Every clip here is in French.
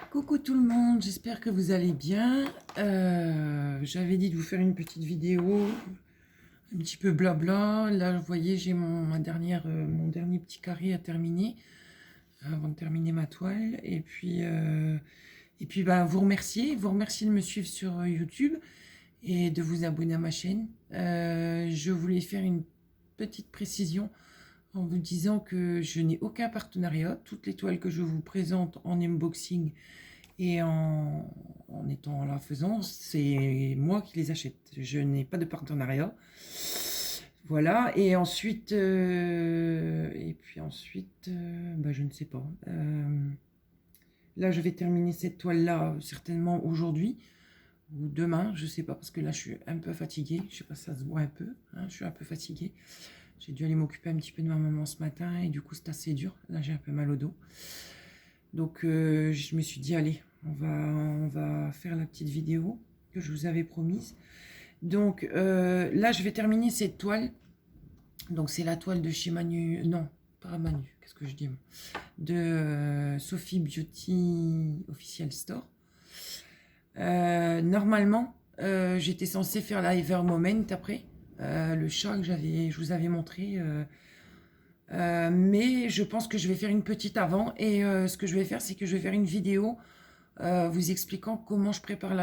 Coucou tout le monde, j'espère que vous allez bien. J'avais dit de vous faire une petite vidéo, un petit peu blabla. Là, vous voyez, j'ai mon dernier petit carré à terminer, avant de terminer ma toile. Et puis bah, vous remercier de me suivre sur YouTube et de vous abonner à ma chaîne. Je voulais faire une petite précision en vous disant que je n'ai aucun partenariat. Toutes les toiles que je vous présente en unboxing et en étant la faisant, c'est moi qui les achète. Je n'ai pas de partenariat. Voilà. Et puis ensuite, bah, je ne sais pas. Là, je vais terminer cette toile-là certainement aujourd'hui ou demain, je sais pas, parce que là, je suis un peu fatiguée. Je sais pas si ça se voit un peu, hein, je suis un peu fatiguée. J'ai dû aller m'occuper un petit peu de ma maman ce matin et du coup, c'est assez dur. Là, j'ai un peu mal au dos. Donc, je me suis dit, allez, on va faire la petite vidéo que je vous avais promise. Donc, là, je vais terminer cette toile. Donc, c'est la toile de chez Manu, non, pas Manu, qu'est-ce que je dis, de Sophie Beauty Official Store. Normalement, j'étais censée faire la Ever Moment après, le chat que je vous avais montré. Mais je pense que je vais faire une petite avant. Et ce que je vais faire, c'est que je vais faire une vidéo vous expliquant comment je prépare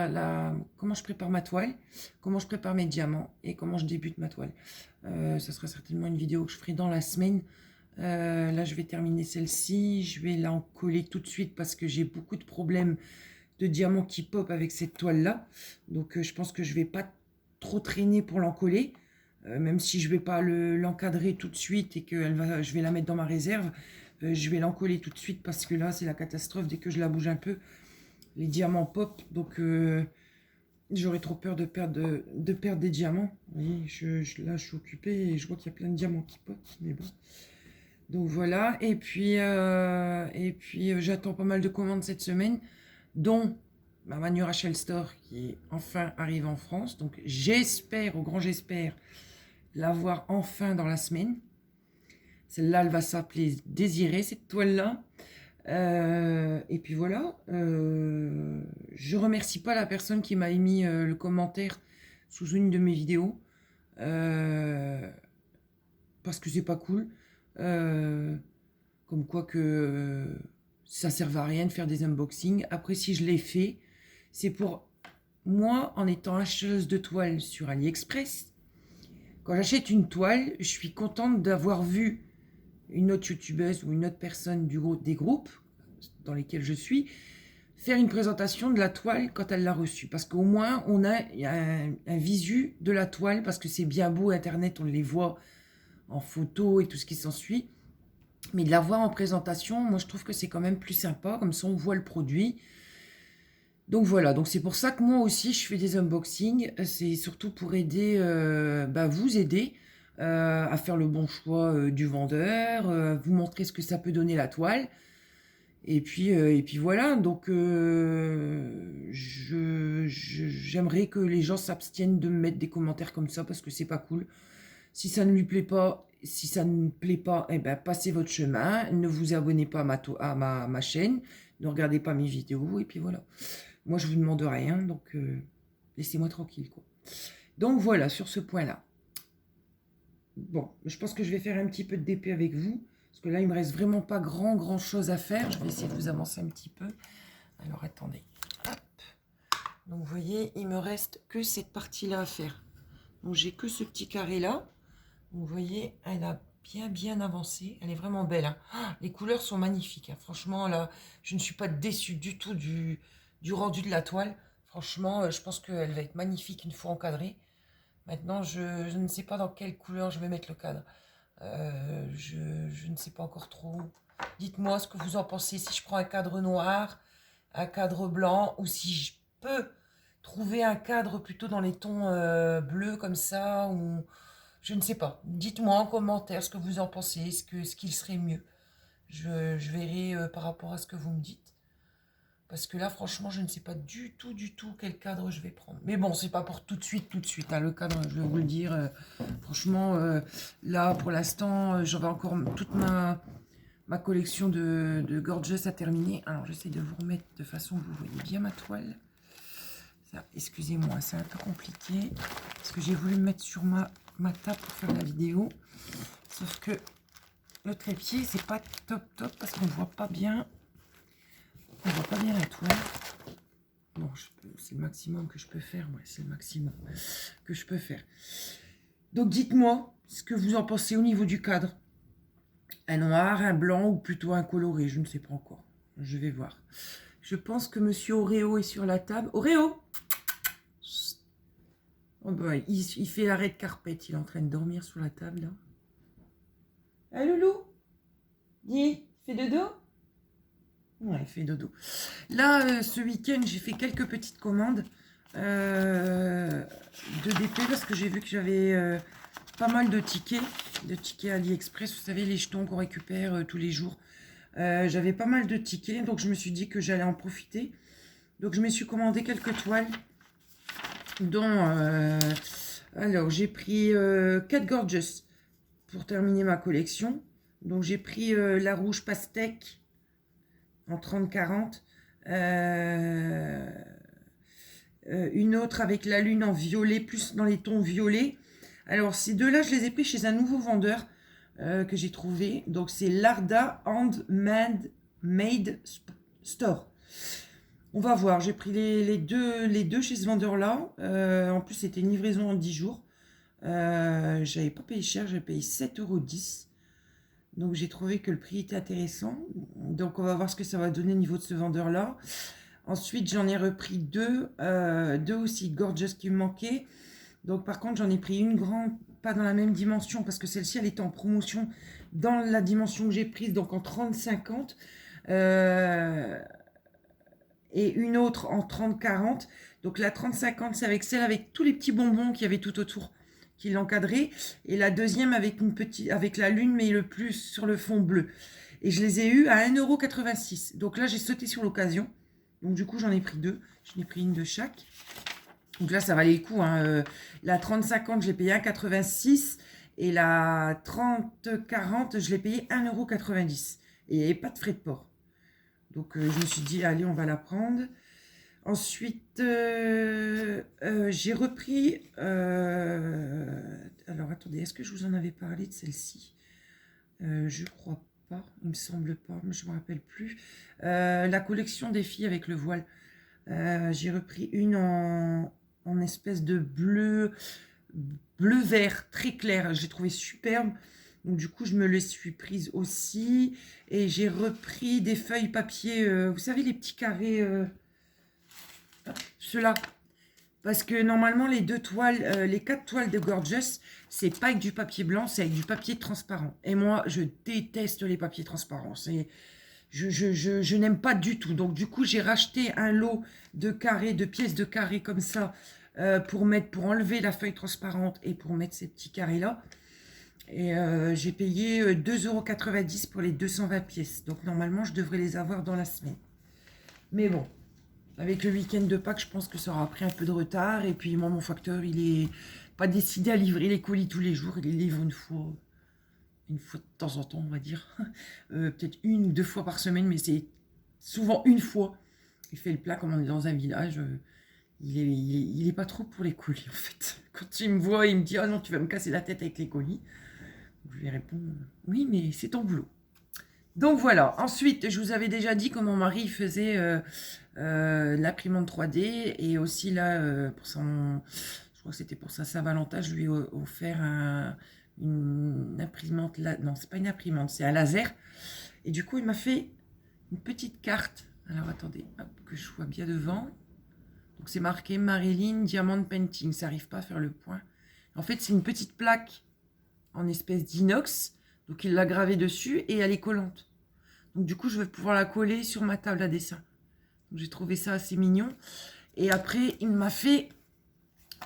comment je prépare ma toile, comment je prépare mes diamants et comment je débute ma toile. Ça sera certainement une vidéo que je ferai dans la semaine. Là, je vais terminer celle-ci. Je vais la coller tout de suite parce que j'ai beaucoup de problèmes de diamants qui pop avec cette toile-là. Donc, je pense que je vais pas trop traîner pour l'encoller. Même si je vais pas l'encadrer tout de suite et que je vais la mettre dans ma réserve, je vais l'encoller tout de suite parce que là, c'est la catastrophe. Dès que je la bouge un peu, les diamants pop, donc j'aurais trop peur de perdre des diamants. Vous voyez, là je suis occupée et je vois qu'il y a plein de diamants qui pop, mais bon. Donc voilà, et puis j'attends pas mal de commandes cette semaine, dont ma Manu Rachel Store qui enfin arrive en France. Donc j'espère, au grand j'espère, l'avoir enfin dans la semaine. Celle-là, elle va s'appeler Désirée, cette toile-là. Et puis voilà, je remercie pas la personne qui m'a émis le commentaire sous une de mes vidéos, parce que c'est pas cool, comme quoi que ça servait à rien de faire des unboxings. Après, si je l'ai fait, c'est pour moi, en étant acheteuse de toiles sur AliExpress. Quand j'achète une toile, je suis contente d'avoir vu une autre youtubeuse ou une autre personne des groupes dans lesquels je suis faire une présentation de la toile quand elle l'a reçue. Parce qu'au moins, on a un visu de la toile, parce que c'est bien beau, Internet, on les voit en photo et tout ce qui s'ensuit. Mais de la voir en présentation, moi, je trouve que c'est quand même plus sympa. Comme ça, on voit le produit. Donc voilà, donc c'est pour ça que moi aussi, je fais des unboxings. C'est surtout pour aider, vous aider à faire le bon choix du vendeur, vous montrer ce que ça peut donner la toile. Et puis voilà, donc j'aimerais que les gens s'abstiennent de me mettre des commentaires comme ça parce que c'est pas cool. Si ça ne lui plaît pas, si ça ne plaît pas, eh ben, passez votre chemin, ne vous abonnez pas à ma chaîne, ne regardez pas mes vidéos, et puis voilà. Moi, je vous demande rien, donc laissez-moi tranquille, quoi. Donc voilà, sur ce point-là. Bon, je pense que je vais faire un petit peu de DP avec vous. Parce que là, il me reste vraiment pas grand chose à faire. Je vais essayer de vous avancer un petit peu. Alors, attendez. Hop. Donc, vous voyez, il me reste que cette partie-là à faire. Donc, j'ai que ce petit carré-là. Vous voyez, elle a bien avancé. Elle est vraiment belle, hein. Ah, les couleurs sont magnifiques, hein. Franchement, là, je ne suis pas déçue du tout du rendu de la toile. Franchement, je pense qu'elle va être magnifique une fois encadrée. Maintenant, je ne sais pas dans quelle couleur je vais mettre le cadre. Je ne sais pas encore trop. Dites-moi ce que vous en pensez. Si je prends un cadre noir, un cadre blanc, ou si je peux trouver un cadre plutôt dans les tons bleus comme ça, ou je ne sais pas. Dites-moi en commentaire ce que vous en pensez, ce qu'il serait mieux. Je verrai par rapport à ce que vous me dites. Parce que là, franchement, je ne sais pas du tout quel cadre je vais prendre. Mais bon, c'est pas pour tout de suite, hein. Le cadre, je vais vous le dire. Franchement, là, pour l'instant, j'aurai encore toute Ma collection de Gorgeous a terminé. Alors, j'essaie de vous remettre de façon que vous voyez bien ma toile. Ça, excusez-moi, c'est un peu compliqué. Parce que j'ai voulu me mettre sur ma table pour faire la vidéo. Sauf que le trépied, c'est pas top parce qu'on ne voit pas bien. On voit pas bien la toile. Bon, c'est le maximum que je peux faire. Ouais, c'est le maximum que je peux faire. Donc, dites-moi ce que vous en pensez au niveau du cadre. Un noir, un blanc ou plutôt un coloré, je ne sais pas encore. Je vais voir. Je pense que Monsieur Oreo est sur la table. Oreo! Oh bah, il fait l'arrêt de carpette. Il est en train de dormir sur la table, là. Ah, loulou? Dis, fais dodo? Ouais, il fait dodo. Là, ce week-end, j'ai fait quelques petites commandes de DP parce que j'ai vu que j'avais pas mal de tickets AliExpress. Vous savez, les jetons qu'on récupère tous les jours. J'avais pas mal de tickets, donc je me suis dit que j'allais en profiter. Donc, je me suis commandé quelques toiles, dont... alors, j'ai pris 4 Gorgeous pour terminer ma collection. Donc, j'ai pris la rouge pastèque en 30-40. Une autre avec la lune en violet, plus dans les tons violets. Alors, ces deux-là, je les ai pris chez un nouveau vendeur que j'ai trouvé. Donc, c'est Larda Handmade Store. On va voir. J'ai pris les deux chez ce vendeur-là. En plus, c'était une livraison en 10 jours. J'avais pas payé cher, j'avais payé 7,10 €. Donc, j'ai trouvé que le prix était intéressant. Donc, on va voir ce que ça va donner au niveau de ce vendeur-là. Ensuite, j'en ai repris deux aussi Gorgeous qui me manquaient. Donc, par contre, j'en ai pris une grande, pas dans la même dimension, parce que celle-ci, elle était en promotion dans la dimension que j'ai prise, donc en 30-50. Et une autre en 30-40. Donc, la 30-50, c'est avec celle avec tous les petits bonbons qu'il y avait tout autour, qui l'encadraient. Et la deuxième avec, avec la lune, mais le plus sur le fond bleu. Et je les ai eues à 1,86 €. Donc là, j'ai sauté sur l'occasion. Donc du coup, j'en ai pris deux. J'en ai pris une de chaque. Donc là, ça valait le coup. La 30-50, je l'ai payé 1,86 €. Et la 30-40, je l'ai payé 1,90 €. Et il n'y avait pas de frais de port. Donc je me suis dit, allez, on va la prendre. Ensuite, j'ai repris... alors, attendez, est-ce que je vous en avais parlé de celle-ci? Je crois pas, il me semble pas, mais je me rappelle plus. La collection des filles avec le voile. J'ai repris une en espèce de bleu vert très clair. J'ai trouvé superbe. Donc du coup, je me les suis prise aussi. Et j'ai repris des feuilles papier. Vous savez, les petits carrés. Ceux-là. Parce que normalement, les 4 toiles de Gorgeous, c'est pas avec du papier blanc, c'est avec du papier transparent. Et moi, je déteste les papiers transparents. Je n'aime pas du tout. Donc, du coup, j'ai racheté un lot de carrés, de pièces de carrés comme ça, pour enlever la feuille transparente et pour mettre ces petits carrés-là. Et j'ai payé 2,90 € pour les 220 pièces. Donc, normalement, je devrais les avoir dans la semaine. Mais bon. Avec le week-end de Pâques, je pense que ça aura pris un peu de retard. Et puis, moi, mon facteur, il est pas décidé à livrer les colis tous les jours. Il les livre une fois de temps en temps, on va dire. Peut-être 1 ou 2 fois par semaine, mais c'est souvent une fois. Il fait le plat comme on est dans un village. Il est pas trop pour les colis, en fait. Quand il me voit, il me dit « Ah non, tu vas me casser la tête avec les colis. » Je lui réponds « Oui, mais c'est ton boulot. » Donc voilà. Ensuite, je vous avais déjà dit que mon mari faisait l'imprimante 3D et aussi là, pour son, je crois que c'était pour sa Saint-Valentin, je lui ai offert une imprimante. Non, c'est pas une imprimante, c'est un laser. Et du coup, il m'a fait une petite carte. Alors attendez, hop, que je vois bien devant. Donc c'est marqué Marilyn Diamond Painting. Ça n'arrive pas à faire le point. En fait, c'est une petite plaque en espèce d'inox. Donc il l'a gravée dessus et elle est collante. Donc du coup, je vais pouvoir la coller sur ma table à dessin. Donc j'ai trouvé ça assez mignon. Et après, il m'a fait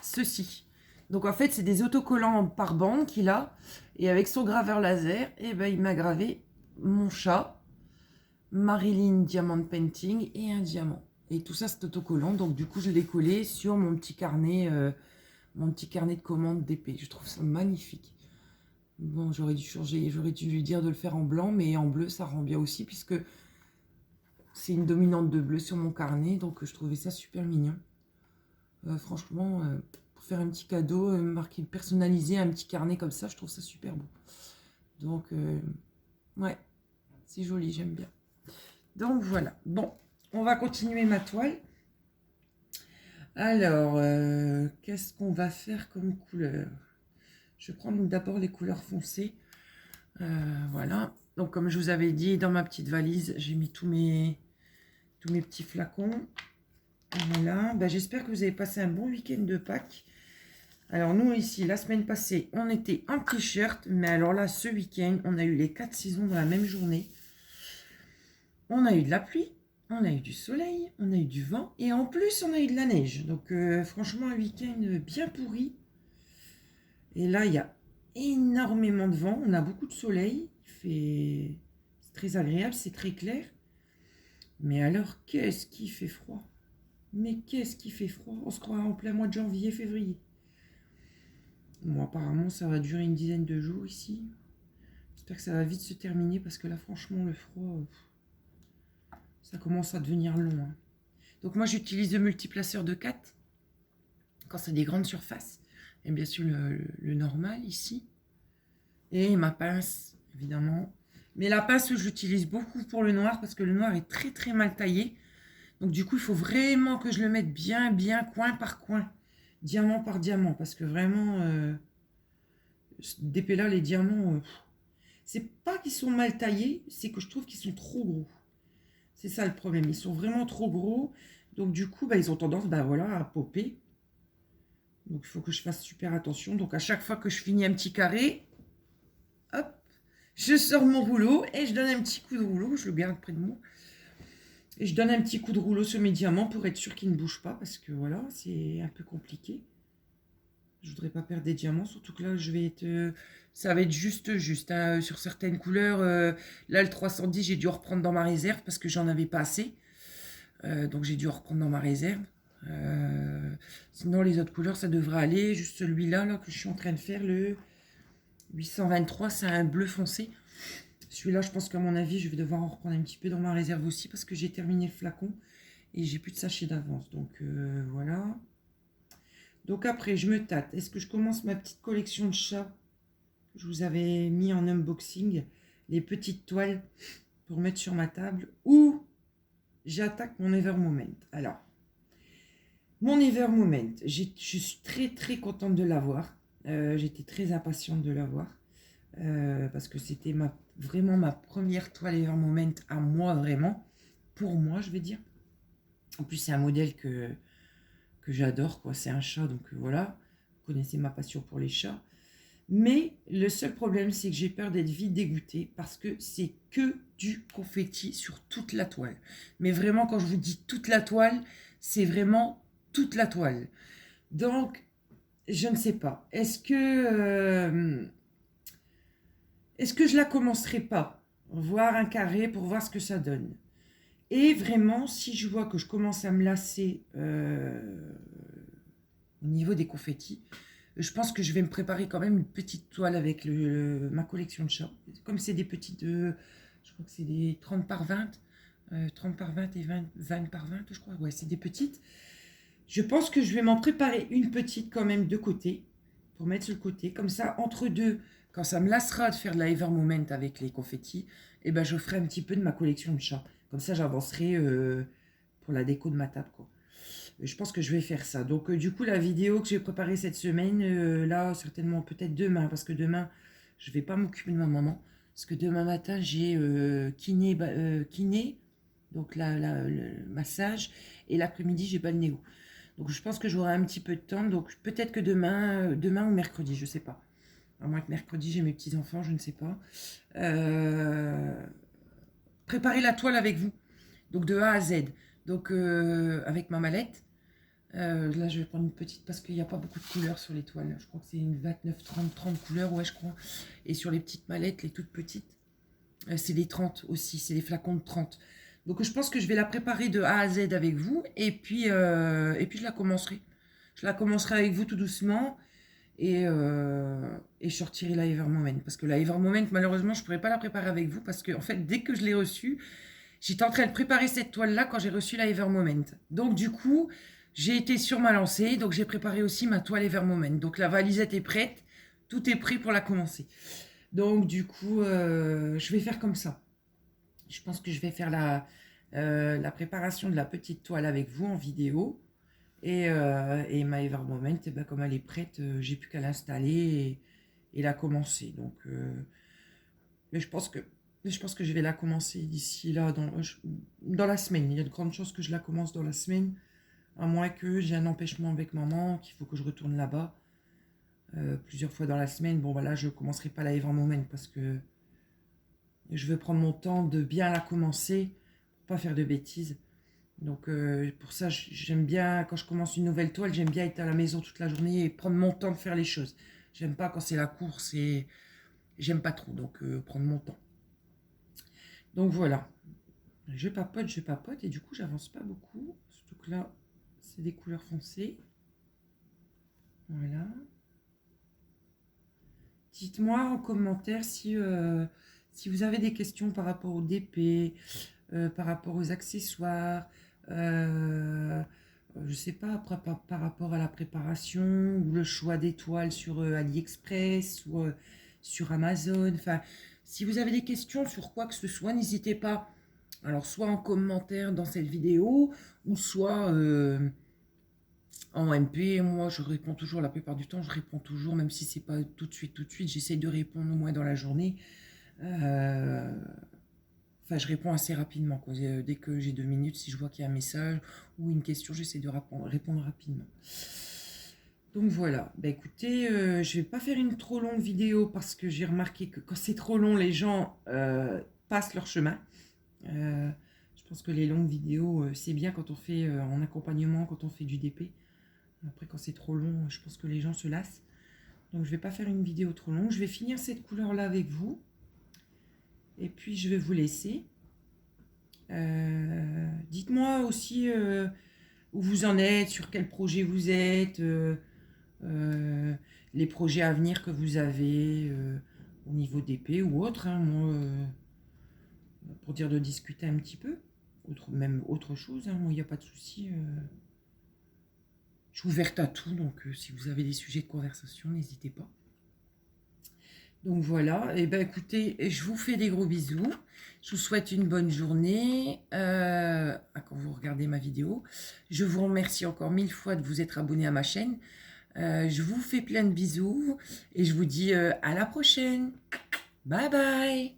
ceci. Donc en fait, c'est des autocollants par bande qu'il a. Et avec son graveur laser, eh ben, il m'a gravé mon chat, Marilyn Diamond Painting et un diamant. Et tout ça, c'est autocollant. Donc du coup, je l'ai collé sur mon petit carnet de commande d'épée. Je trouve ça magnifique. Bon, j'aurais dû changer, j'aurais dû lui dire de le faire en blanc, mais en bleu, ça rend bien aussi, puisque c'est une dominante de bleu sur mon carnet, donc je trouvais ça super mignon. Franchement, pour faire un petit cadeau, marqué personnalisé, un petit carnet comme ça, je trouve ça super beau. Donc, ouais, c'est joli, j'aime bien. Donc voilà, bon, on va continuer ma toile. Alors, qu'est-ce qu'on va faire comme couleur? Je vais prendre d'abord les couleurs foncées. Voilà, donc comme je vous avais dit, dans ma petite valise, j'ai mis tous mes petits flacons. Voilà, ben, j'espère que vous avez passé un bon week-end de Pâques. Alors nous ici, la semaine passée, on était en t-shirt, mais alors là, ce week-end, on a eu les 4 saisons dans la même journée. On a eu de la pluie, on a eu du soleil, on a eu du vent, et en plus, on a eu de la neige. Donc franchement, un week-end bien pourri. Et là, il y a énormément de vent, on a beaucoup de soleil, c'est très agréable, c'est très clair. Mais alors, qu'est-ce qui fait froid? Mais qu'est-ce qui fait froid? On se croit en plein mois de janvier, février. Bon, apparemment, ça va durer une dizaine de jours ici. J'espère que ça va vite se terminer parce que là, franchement, le froid, ça commence à devenir long. Hein. Donc moi, j'utilise le multiplaceur de 4 quand c'est des grandes surfaces. Et bien sûr, le normal ici. Et ma pince, évidemment. Mais la pince, je l'utilise beaucoup pour le noir parce que le noir est très, très mal taillé. Donc du coup, il faut vraiment que je le mette bien, bien, coin par coin. Diamant par diamant. Parce que vraiment, là, les diamants, c'est pas qu'ils sont mal taillés, c'est que je trouve qu'ils sont trop gros. C'est ça le problème. Ils sont vraiment trop gros. Donc du coup, bah, ils ont tendance voilà, à popper. Donc il faut que je fasse super attention. Donc à chaque fois que je finis un petit carré, hop, je sors mon rouleau et je donne un petit coup de rouleau. Je le garde près de moi. Et je donne un petit coup de rouleau sur mes diamants pour être sûr qu'ils ne bougent pas. Parce que voilà, c'est un peu compliqué. Je voudrais pas perdre des diamants. Surtout que là, je vais être... ça va être juste. Hein, sur certaines couleurs, là, le 310, j'ai dû reprendre dans ma réserve parce que j'en avais pas assez. Donc j'ai dû reprendre dans ma réserve. Sinon, les autres couleurs, ça devrait aller. Juste celui-là là, que je suis en train de faire, le 823, c'est un bleu foncé. Celui-là, je pense qu'à mon avis, je vais devoir en reprendre un petit peu dans ma réserve aussi parce que j'ai terminé le flacon et j'ai plus de sachet d'avance. Donc voilà. Donc après, je me tâte. Est-ce que je commence ma petite collection de chats que je vous avais mis en unboxing, les petites toiles pour mettre sur ma table, ou j'attaque mon Evermoment? Alors, mon Evermoment, je suis très très contente de l'avoir. J'étais très impatiente de l'avoir. Parce que c'était vraiment ma première toile Evermoment à moi, vraiment. Pour moi, je vais dire. En plus, c'est un modèle que j'adore, quoi. C'est un chat, donc voilà. Vous connaissez ma passion pour les chats. Mais le seul problème, c'est que j'ai peur d'être vite dégoûtée parce que c'est que du confetti sur toute la toile. Mais vraiment, quand je vous dis toute la toile, c'est vraiment toute la toile. Donc, je ne sais pas. Est-ce que je la commencerai pas? Voir un carré pour voir ce que ça donne. Et vraiment, si je vois que je commence à me lasser au niveau des confettis, je pense que je vais me préparer quand même une petite toile avec ma collection de chats. Comme c'est des petites, je crois que c'est des 30 par 20, 30 par 20 et 20 par 20, je crois. Ouais, c'est des petites. Je pense que je vais m'en préparer une petite quand même de côté, pour mettre sur le côté. Comme ça, entre deux, quand ça me lassera de faire de la Evermoment avec les confettis, eh ben, je ferai un petit peu de ma collection de chats. Comme ça, j'avancerai pour la déco de ma table, quoi. Je pense que je vais faire ça. Donc, du coup, la vidéo que j'ai préparée cette semaine, là, certainement, peut-être demain, parce que demain, je ne vais pas m'occuper de ma maman. Parce que demain matin, j'ai kiné, donc le massage, et l'après-midi, j'ai balnéo. Donc, je pense que j'aurai un petit peu de temps. Donc, peut-être que demain ou mercredi, je ne sais pas. À moins que mercredi, j'ai mes petits-enfants, je ne sais pas. Préparez la toile avec vous. Donc, de A à Z. Donc, avec ma mallette. Là, je vais prendre une petite parce qu'il n'y a pas beaucoup de couleurs sur les toiles. Je crois que c'est une 29, 30 couleurs, ouais, je crois. Et sur les petites mallettes, les toutes petites, c'est les 30 aussi, c'est les flacons de 30. Donc, je pense que je vais la préparer de A à Z avec vous et puis je la commencerai. Je la commencerai avec vous tout doucement et je sortirai la Evermoment. Parce que la Evermoment, malheureusement, je ne pourrais pas la préparer avec vous parce que, en fait, dès que je l'ai reçue, j'étais en train de préparer cette toile-là quand j'ai reçu la Evermoment. Donc, du coup, j'ai été sur ma lancée. Donc, j'ai préparé aussi ma toile Evermoment. Donc, la valisette est prête. Tout est prêt pour la commencer. Donc, du coup, je vais faire comme ça. Je pense que je vais faire la préparation de la petite toile avec vous en vidéo. Et ma Evermoment, eh ben, comme elle est prête, j'ai plus qu'à l'installer et la commencer. Donc, mais je pense que je vais la commencer d'ici là, dans la semaine. Il y a de grandes chances que je la commence dans la semaine, à moins que j'ai un empêchement avec maman, qu'il faut que je retourne là-bas plusieurs fois dans la semaine. Bon, voilà, je ne commencerai pas la Evermoment parce que je veux prendre mon temps de bien la commencer, pour pas faire de bêtises. Donc pour ça, j'aime bien, quand je commence une nouvelle toile, j'aime bien être à la maison toute la journée et prendre mon temps de faire les choses. J'aime pas quand c'est la course et j'aime pas trop, donc prendre mon temps. Donc voilà, je papote et du coup j'avance pas beaucoup. Surtout que là, c'est des couleurs foncées. Voilà. Dites-moi en commentaire si vous avez des questions par rapport au DP, par rapport aux accessoires, je sais pas, par rapport à la préparation ou le choix d'étoiles sur AliExpress ou sur Amazon. Enfin, si vous avez des questions sur quoi que ce soit, n'hésitez pas. Alors, soit en commentaire dans cette vidéo, ou soit en MP. Moi, je réponds toujours, la plupart du temps, je réponds toujours, même si c'est pas tout de suite, j'essaye de répondre au moins dans la journée. Enfin, je réponds assez rapidement, quoi. Dès que j'ai 2 minutes, si je vois qu'il y a un message ou une question, j'essaie de répondre rapidement. Donc voilà, bah écoutez, je vais pas faire une trop longue vidéo parce que j'ai remarqué que quand c'est trop long, les gens passent leur chemin. Je pense que les longues vidéos, c'est bien quand on fait en accompagnement, quand on fait du DP. Après, quand c'est trop long, je pense que les gens se lassent. Donc je vais pas faire une vidéo trop longue. Je vais finir cette couleur-là avec vous. Et puis je vais vous laisser. Dites-moi aussi où vous en êtes, sur quel projet vous êtes, les projets à venir que vous avez au niveau d'épée ou autre. Hein, moi, pour dire de discuter un petit peu, même autre chose. Hein, moi, il n'y a pas de souci. Je suis ouverte à tout, donc si vous avez des sujets de conversation, n'hésitez pas. Donc voilà, et ben écoutez, je vous fais des gros bisous. Je vous souhaite une bonne journée quand vous regardez ma vidéo. Je vous remercie encore 1000 fois de vous être abonné à ma chaîne. Je vous fais plein de bisous et je vous dis à la prochaine. Bye bye.